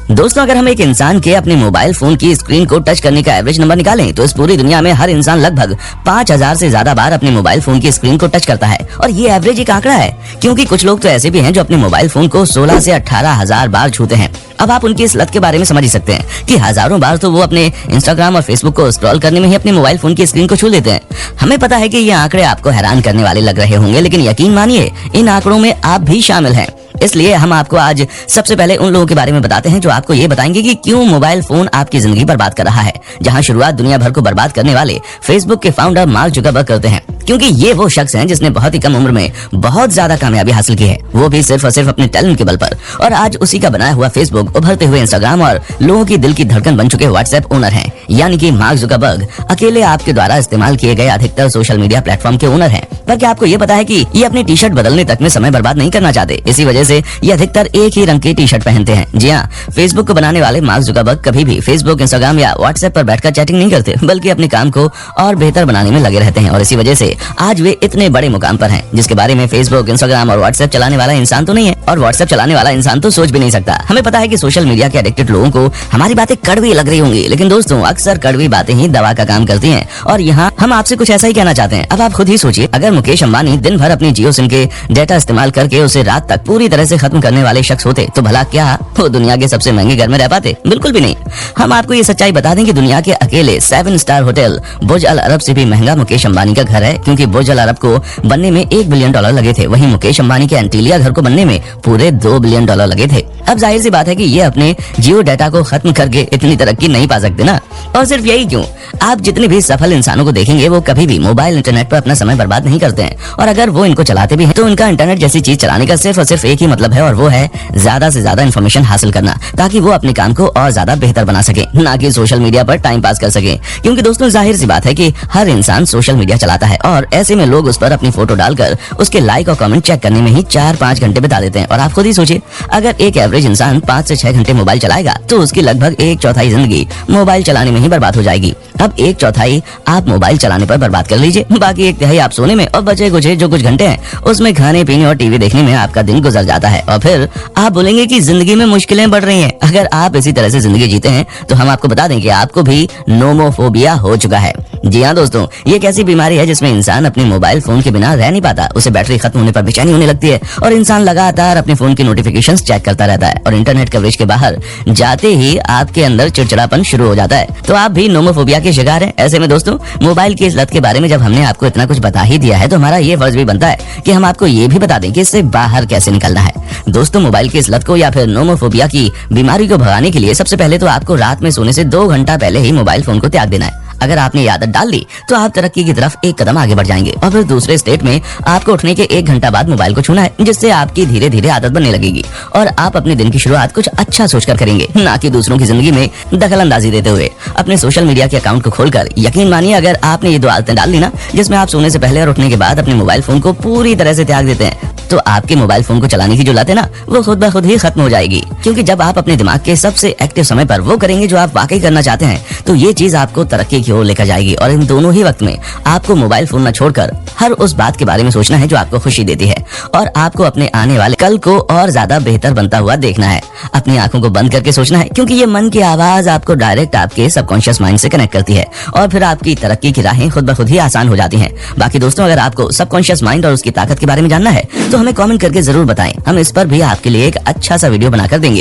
दोस्तों, अगर हम एक इंसान के अपने मोबाइल फोन की स्क्रीन को टच करने का एवरेज नंबर निकालें तो इस पूरी दुनिया में हर इंसान लगभग 5000 से ज्यादा बार अपने मोबाइल फोन की स्क्रीन को टच करता है। और ये एवरेज एक आंकड़ा है, क्योंकि कुछ लोग तो ऐसे भी हैं जो अपने मोबाइल फोन को 16 से 18,000 बार छूते हैं। अब आप उनकी इस लत के बारे में समझ ही सकते हैं कि हजारों बार तो वो अपने इंस्टाग्राम और फेसबुक को स्क्रॉल करने में ही अपने मोबाइल फोन की स्क्रीन को छू लेते हैं। हमें पता है कि ये आंकड़े आपको हैरान करने वाले लग रहे होंगे, लेकिन यकीन मानिए इन आंकड़ों में आप भी शामिल हैं। इसलिए हम आपको आज सबसे पहले उन लोगों के बारे में बताते हैं जो आपको ये बताएंगे कि क्यों मोबाइल फोन आपकी जिंदगी बर्बाद कर रहा है। जहां शुरुआत दुनिया भर को बर्बाद करने वाले फेसबुक के फाउंडर मार्क जुकरबर्ग करते हैं, क्योंकि ये वो शख्स हैं जिसने बहुत ही कम उम्र में बहुत ज्यादा कामयाबी हासिल की है, वो भी सिर्फ और सिर्फ अपने टैलेंट के बल पर। और आज उसी का बनाया हुआ फेसबुक, उभरते हुए इंस्टाग्राम और लोगों की दिल की धड़कन बन चुके व्हाट्सएप ओनर हैं। यानी कि मार्क जुकरबर्ग अकेले आपके द्वारा इस्तेमाल किए गए अधिकतर सोशल मीडिया प्लेटफॉर्म के ओनर हैं। पर क्या आपको ये पता है कि ये अपनी टी शर्ट बदलने तक में समय बर्बाद नहीं करना चाहते? इसी वजह से ये अधिकतर एक ही रंग की टी शर्ट पहनते हैं। जी हाँ, फेसबुक को बनाने वाले मार्क जुकरबर्ग कभी भी फेसबुक, इंस्टाग्राम या व्हाट्सएप पर बैठकर चैटिंग नहीं करते, बल्कि अपने काम को और बेहतर बनाने में लगे रहते हैं। और इसी वजह से आज वे इतने बड़े मुकाम पर हैं, जिसके बारे में फेसबुक, इंस्टाग्राम और व्हाट्सएप चलाने वाला इंसान तो नहीं है, और व्हाट्सएप चलाने वाला इंसान तो सोच भी नहीं सकता। हमें पता है कि सोशल मीडिया के एडिक्टेड लोगों को हमारी बातें कड़वी लग रही होंगी, लेकिन दोस्तों अक्सर कड़वी बातें ही दवा का काम करती हैं। और यहाँ हम आपसे कुछ ऐसा ही कहना चाहते हैं। अब आप खुद ही सोचिए, अगर मुकेश अंबानी दिन भर अपनी जियो सिम के डेटा इस्तेमाल करके उसे रात तक पूरी तरह से खत्म करने वाले शख्स होते तो भला क्या वो दुनिया के सबसे महंगे घर में रह पाते? बिल्कुल भी नहीं। हम आपको ये सच्चाई बता दें कि दुनिया के अकेले 7 स्टार होटल बुर्ज अल अरब से भी महंगा मुकेश अंबानी का घर है, क्योंकि बुर्ज अल अरब को बनने में $1 बिलियन लगे थे। वहीं मुकेश अंबानी के एंटीलिया घर को बनने में पूरे $2 बिलियन लगे थे। अब जाहिर सी बात है कि ये अपने जियो डाटा को खत्म करके इतनी तरक्की नहीं पा सकते ना। और सिर्फ यही क्यों, आप जितने भी सफल इंसानों को देखेंगे वो कभी भी मोबाइल इंटरनेट पर अपना समय बर्बाद नहीं करते हैं। और अगर वो इनको चलाते भी हैं तो उनका इंटरनेट जैसी चीज चलाने का सिर्फ और सिर्फ एक ही मतलब है, और वो है ज्यादा से ज्यादा इन्फॉर्मेशन हासिल करना, ताकि वो अपने काम को और ज्यादा बेहतर बना सके, ना कि सोशल मीडिया पर टाइम पास कर सके। क्योंकि दोस्तों जाहिर सी बात है कि हर इंसान सोशल मीडिया चलाता है, और ऐसे में लोग उस पर अपनी फोटो डालकर उसके लाइक और कमेंट चेक करने में ही 4-5 घंटे बिता देते हैं। और आप खुद ही सोचिए, अगर एक एवरेज इंसान 5 से 6 घंटे मोबाइल चलाएगा तो उसकी लगभग 1/4 जिंदगी मोबाइल चलाने में ही बर्बाद हो जाएगी। अब 1/4 आप मोबाइल चलाने पर बर्बाद कर लीजिए, बाकी 1/3 आप सोने में, और बचे कुछ जो कुछ घंटे हैं उसमें खाने पीने और टीवी देखने में आपका दिन गुजर जाता है। और फिर आप बोलेंगे कि जिंदगी में मुश्किलें बढ़ रही हैं। अगर आप इसी तरह से जिंदगी जीते हैं तो हम आपको बता दें कि आपको भी नोमोफोबिया हो चुका है। जी हाँ दोस्तों, ये एक ऐसी बीमारी है जिसमें इंसान अपने मोबाइल फोन के बिना रह नहीं पाता। उसे बैटरी खत्म होने पर बेचैनी होने लगती है, और इंसान लगातार अपने फोन की नोटिफिकेशंस चेक करता रहता है, और इंटरनेट कवरेज के बाहर जाते ही आपके अंदर चिड़चिड़ापन शुरू हो जाता है। तो आप भी नोमोफोबिया के शिकार हैं। ऐसे में दोस्तों, मोबाइल की इस लत के बारे में जब हमने आपको इतना कुछ बता ही दिया है तो हमारा ये फर्ज भी बनता है कि हम आपको ये भी बता दें कि इससे बाहर कैसे निकलना है। दोस्तों, मोबाइल की इस लत को या फिर नोमोफोबिया की बीमारी को भगाने के लिए सबसे पहले तो आपको रात में सोने से 2 घंटा पहले ही मोबाइल फोन को त्याग देना है। अगर आपने ये आदत डाल ली तो आप तरक्की की तरफ एक कदम आगे बढ़ जाएंगे। और फिर दूसरे स्टेट में आपको उठने के 1 घंटा बाद मोबाइल को छूना है, जिससे आपकी धीरे धीरे आदत बनने लगेगी, और आप अपने दिन की शुरुआत कुछ अच्छा सोचकर करेंगे, ना कि दूसरों की जिंदगी में दखल अंदाजी देते हुए। अपने सोशल मीडिया के अकाउंट को खोलकर यकीन मानिए, अगर आपने ये 2 आदतें डाल ली ना, जिसमें आप सोने से पहले और उठने के बाद अपने मोबाइल फोन को पूरी तरह से त्याग देते हैं, तो आपके मोबाइल फोन को चलाने की जो लत है ना, वो खुद ब खुद ही खत्म हो जाएगी। क्योंकि जब आप अपने दिमाग के सबसे एक्टिव समय पर वो करेंगे जो आप वाकई करना चाहते हैं, तो ये चीज आपको तरक्की की ओर लेकर जाएगी। और इन दोनों ही वक्त में आपको मोबाइल फोन न छोड़कर हर उस बात के बारे में सोचना है जो आपको खुशी देती है, और आपको अपने आने वाले कल को और ज्यादा बेहतर बनता हुआ देखना है। अपनी आंखों को बंद करके सोचना है, क्योंकि ये मन की आवाज आपको डायरेक्ट आपके सबकॉन्शियस माइंड से कनेक्ट करती है, और फिर आपकी तरक्की की राहें खुद ब खुद ही आसान हो जाती हैं। बाकी दोस्तों, अगर आपको सबकॉन्शियस माइंड और उसकी ताकत के बारे में जानना है तो हमें कमेंट करके जरूर बताएं। हम इस पर भी आपके लिए एक अच्छा सा वीडियो बनाकर देंगे।